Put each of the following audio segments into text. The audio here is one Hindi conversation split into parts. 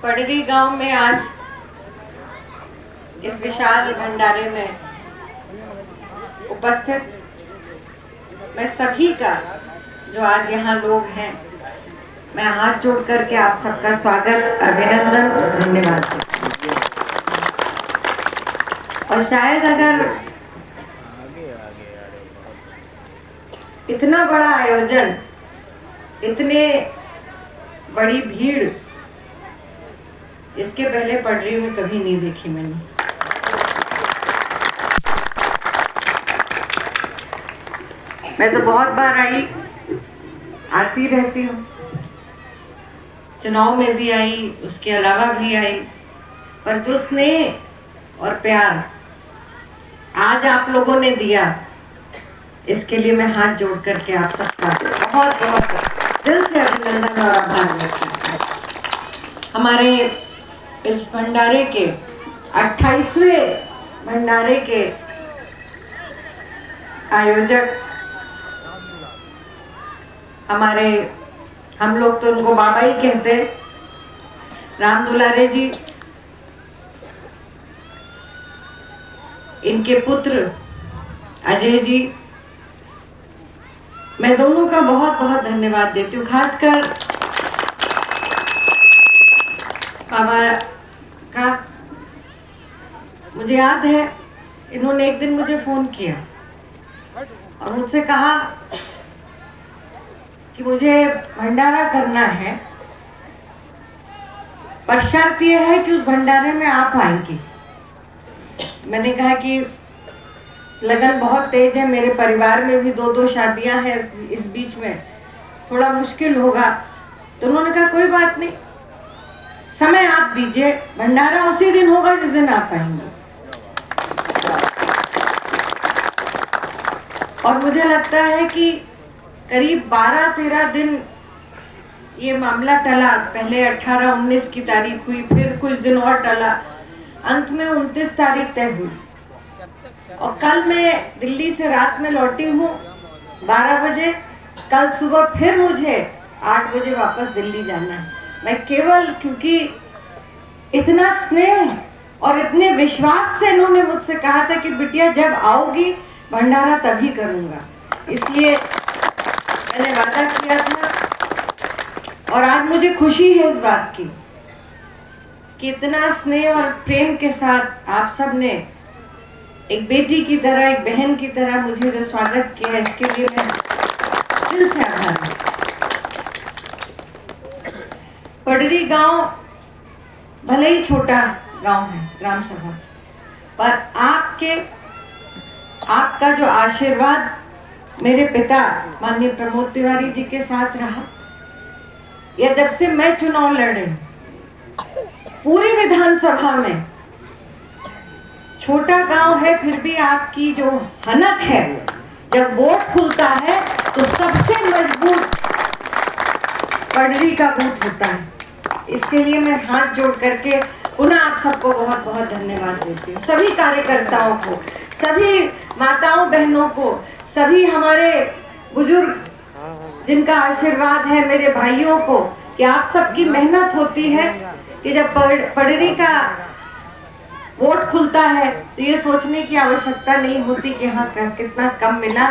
पडरी गांव में आज इस विशाल भंडारे में उपस्थित मैं सभी का जो आज यहाँ लोग हैं, मैं हाथ जोड़ करके आप सबका स्वागत, अभिनंदन, धन्यवाद करती हूँ। और शायद अगर इतना बड़ा आयोजन, इतने बड़ी भीड़ इसके पहले पडरी में कभी नहीं देखी मैंने। मैं तो बहुत बार आती रहती हूँ, चुनाव में भी आई, उसके अलावा भी आई, पर जो स्नेह और प्यार आज आप लोगों ने दिया, इसके लिए मैं हाथ जोड़ करके आप सबका बहुत बहुत दिल से अभिनंदन और आभार व्यक्त करती हूँ। हमारे इस भंडारे के 28वें भंडारे के आयोजक हमारे, हम लोग तो उनको बाबा ही कहते हैं, राम दुलारे जी, इनके पुत्र अजय जी, मैं दोनों का बहुत बहुत धन्यवाद देती हूँ। खासकर बाबा का मुझे याद है, इन्होंने एक दिन मुझे फोन किया और मुझसे कहा कि मुझे भंडारा करना है, पर शर्त यह है कि उस भंडारे में आप आएंगी। मैंने कहा कि लगन बहुत तेज है, मेरे परिवार में भी दो शादियां हैं, इस बीच में थोड़ा मुश्किल होगा। तो उन्होंने कहा कोई बात नहीं, समय आप दीजिए, भंडारा उसी दिन होगा जिस दिन आप आएंगे। और मुझे लगता है कि करीब 12-13 दिन ये मामला टला। पहले 18-19 की तारीख हुई, फिर कुछ दिन और टला, अंत में 29 तारीख तय हुई। और कल मैं दिल्ली से रात में लौटी हूँ 12 बजे, कल सुबह फिर मुझे 8 बजे वापस दिल्ली जाना है। मैं केवल क्योंकि इतना स्नेह और इतने विश्वास से इन्होंने मुझसे कहा था कि बिटिया जब आओगी भंडारा तभी करूँगा, इसलिए मैंने वादा किया था। और आज मुझे खुशी है इस बात की कि इतना स्नेह और प्रेम के साथ आप सब ने एक बेटी की तरह, एक बहन की तरह मुझे जो स्वागत किया, इसके लिए मैं दिल से आभार हूँ। पडरी गांव भले ही छोटा गांव है, ग्राम सभा, पर आपका जो आशीर्वाद मेरे पिता माननीय प्रमोद तिवारी जी के साथ रहा, या जब से मैं चुनाव लड़ रही हूँ, पूरी विधानसभा में, छोटा गांव है फिर भी आपकी जो हनक है, जब वोट खुलता है तो सबसे मजबूत पडरी का बूथ होता है। इसके लिए मैं हाथ जोड़ करके पुनः आप सबको बहुत बहुत धन्यवाद देती हूँ, सभी कार्यकर्ताओं को, सभी माताओं बहनों को, सभी हमारे बुजुर्ग जिनका आशीर्वाद है, मेरे भाइयों को, कि आप सबकी मेहनत होती है कि जब पडरी का वोट खुलता है तो ये सोचने की आवश्यकता नहीं होती कि हाँ कितना कम मिला,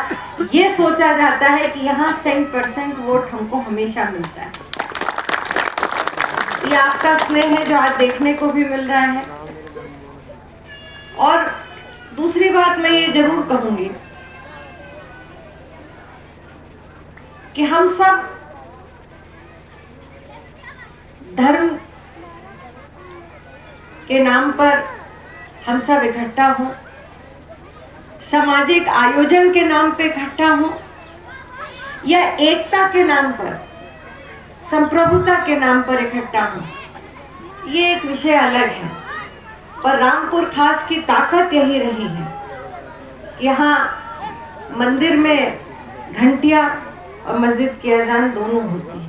ये सोचा जाता है कि यहाँ 100% वोट हमको हमेशा मिलता है। ये आपका स्नेह है जो आज देखने को भी मिल रहा है। और दूसरी बात मैं ये जरूर कहूंगी कि हम सब धर्म के नाम पर हम सब इकट्ठा हों, सामाजिक आयोजन के नाम पे इकट्ठा हों, या एकता के नाम पर, संप्रभुता के नाम पर इकट्ठा हों, ये एक विषय अलग है। पर रामपुर खास की ताकत यही रही है, यहाँ मंदिर में घंटियां और मस्जिद की अजान दोनों होती है,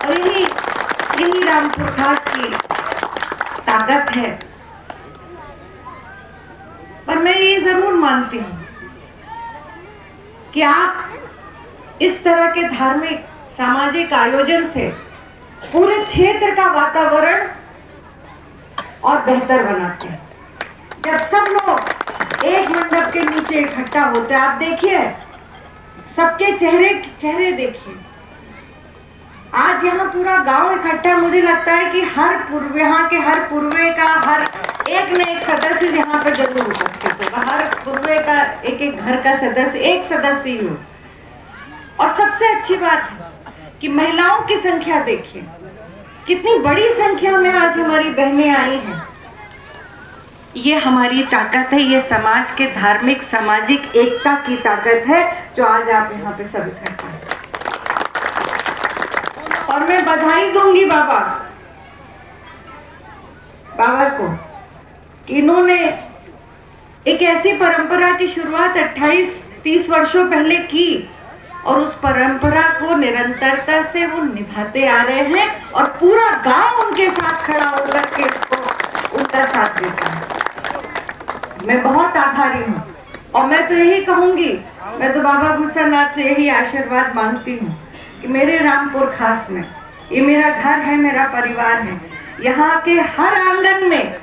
और यही रामपुर खास की ताकत है। पर मैं ये जरूर मानती हूँ कि आप इस तरह के धार्मिक सामाजिक आयोजन से पूरे क्षेत्र का वातावरण और बेहतर बनाते हैं। जब सब लोग एक मंडप के नीचे इकट्ठा होते हैं, आप देखिए सबके चेहरे देखिए। आज यहाँ पूरा गांव इकट्ठा, मुझे लगता है कि यहाँ के हर पूर्वे का हर एक न एक सदस्य यहाँ पे जरूर उपस्थित होगा। हर पूर्वे का एक एक घर का सदस्य, एक सदस्य ही हो। और सबसे अच्छी बात है कि महिलाओं की संख्या देखिए, कितनी बड़ी संख्या में आज हमारी बहनें आई हैं। ये हमारी ताकत है, ये समाज के धार्मिक सामाजिक एकता की ताकत है जो आज आप यहाँ पे सब इकट्ठा हैं। और मैं बधाई दूंगी बाबा को कि इन्होंने एक ऐसी परंपरा की शुरुआत 28-30 वर्षों पहले की और उस परंपरा को निरंतरता से वो निभाते आ रहे हैं और पूरा गांव उनके साथ खड़ा होकर के इसको उनका साथ देता है। मैं बहुत आभारी हूँ और मैं तो यही कहूंगी, मैं तो बाबा गुरसरनाथ से यही आशीर्वाद मांगती हूँ कि मेरे रामपुर खास में, ये मेरा घर है, मेरा परिवार है, यहाँ के हर आंगन में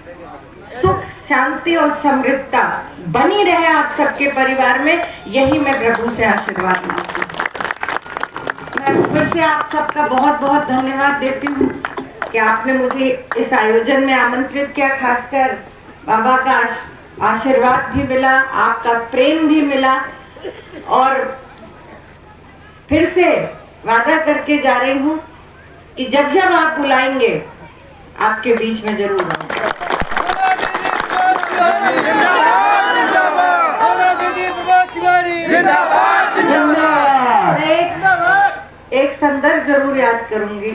सुख शांति और समृद्धता बनी रहे आप सबके परिवार में, यही मैं प्रभु से आशीर्वाद मांगती हूँ। मैं फिर से आप सबका बहुत बहुत धन्यवाद देती हूँ कि आपने मुझे इस आयोजन में आमंत्रित किया। खासकर बाबा का आशीर्वाद भी मिला, आपका प्रेम भी मिला और फिर से वादा करके जा रही हूँ कि जब जब आप बुलाएंगे आपके बीच में जरूर आऊंगा। एक संदर्भ जरूर याद करूंगी।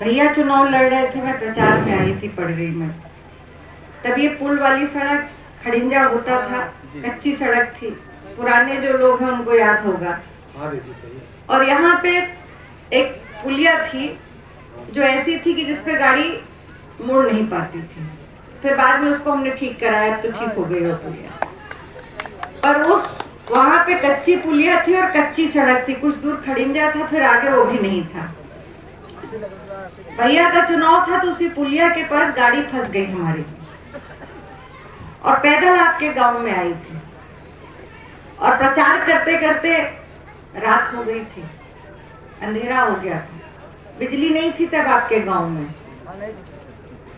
भैया चुनाव लड़ रहे थे, मैं प्रचार में आई थी पड़री में, तब ये पुल वाली सड़क खड़िंजा होता था, कच्ची सड़क थी। पुराने जो लोग हैं उनको याद होगा। और यहाँ पे एक पुलिया थी जो ऐसी थी कि जिसपे गाड़ी मुड़ नहीं पाती थी। फिर बाद में उसको हमने ठीक कराया, तो ठीक हो गई वो पुलिया। पर उस वहां पे कच्ची पुलिया थी और कच्ची सड़क थी, कुछ दूर खड़िंजा था, फिर आगे वो भी नहीं था। भैया का चुनाव था तो उसी पुलिया के पास गाड़ी फंस गई हमारी और पैदल आपके गांव में आई थी और प्रचार करते करते रात हो गई थी, अंधेरा हो गया था, बिजली नहीं थी तब आपके गांव में।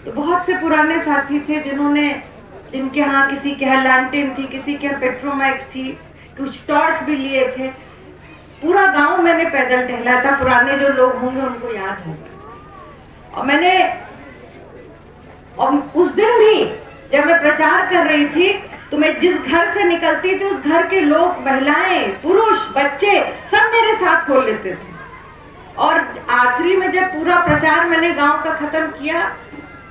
तो बहुत से पुराने साथी थे जिनके यहाँ किसी के यहाँ लैंटेन थी, किसी के यहाँ पेट्रोमैक्स थी, कुछ टॉर्च भी लिए थे। पूरा गांव मैंने पैदल टहला था, पुराने जो लोग होंगे उनको याद होगा। और उस दिन भी जब मैं प्रचार कर रही थी तो मैं जिस घर से निकलती थी उस घर के लोग, महिलाएं, पुरुष, बच्चे सब मेरे साथ खोल लेते थे। और आखिरी में जब पूरा प्रचार मैंने गांव का खत्म किया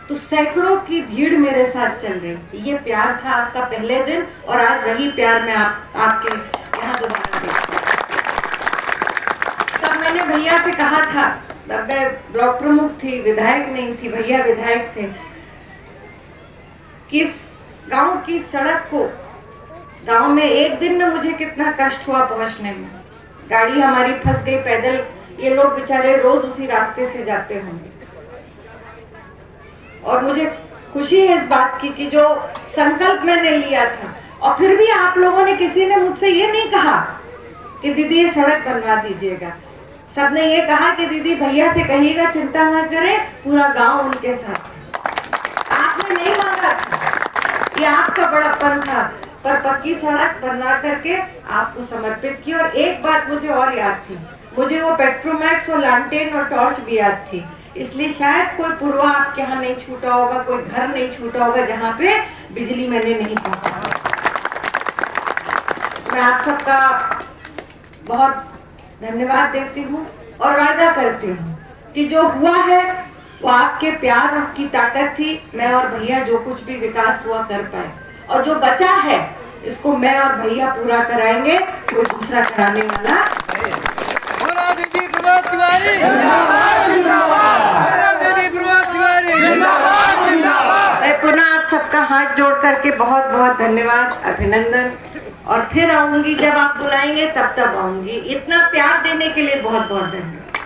तो सैकड़ों की भीड़ मेरे साथ चल रही थी। ये प्यार था आपका पहले दिन और आज वही प्यार मैं आपके यहाँ दोबारा देखती हूँ। तब मैंने भैया से कहा था, तब मैं ब्लॉक प्रमुख थी, विधायक नहीं थी, भैया विधायक थे, कि इस गांव की सड़क को, गांव में एक दिन में मुझे कितना कष्ट हुआ पहुंचने में। गाड़ी हमारी फंस गई पैदल, ये लोग बेचारे रोज उसी रास्ते से जाते होंगे। और मुझे खुशी है इस बात की कि जो संकल्प मैंने लिया था, और फिर भी आप लोगों ने, किसी ने मुझसे ये नहीं कहा कि दीदी ये सड़क बनवा दीजिएगा। सबने ये कहा कि दीदी भैया से कहिएगा चिंता न करें, पूरा गांव उनके साथ है। आपने नहीं मांगा था, ये आपका बड़ापन था, पर पक्की सड़क बनवा करके आपको समर्पित की। और एक बात मुझे और याद थी, मुझे वो पेट्रोमैक्स और लैंटेन और टॉर्च भी याद थी। इसलिए शायद कोई पूर्वा आपके यहाँ नहीं छूटा होगा, कोई घर नहीं छूटा होगा जहाँ पे बिजली मैंने नहीं पहुंचा। मैं आप सबका बहुत धन्यवाद देती हूँ और वादा करती हूँ कि जो हुआ है वो आपके प्यार और की ताकत थी। मैं और भैया जो कुछ भी विकास हुआ कर पाए, और जो बचा है इसको मैं और भैया पूरा कराएंगे, कोई दूसरा कराने वाला। मैं पुनः आप सबका हाथ जोड़ करके बहुत बहुत धन्यवाद, अभिनंदन, और फिर आऊंगी जब आप बुलाएंगे तब आऊंगी। इतना प्यार देने के लिए बहुत बहुत धन्यवाद।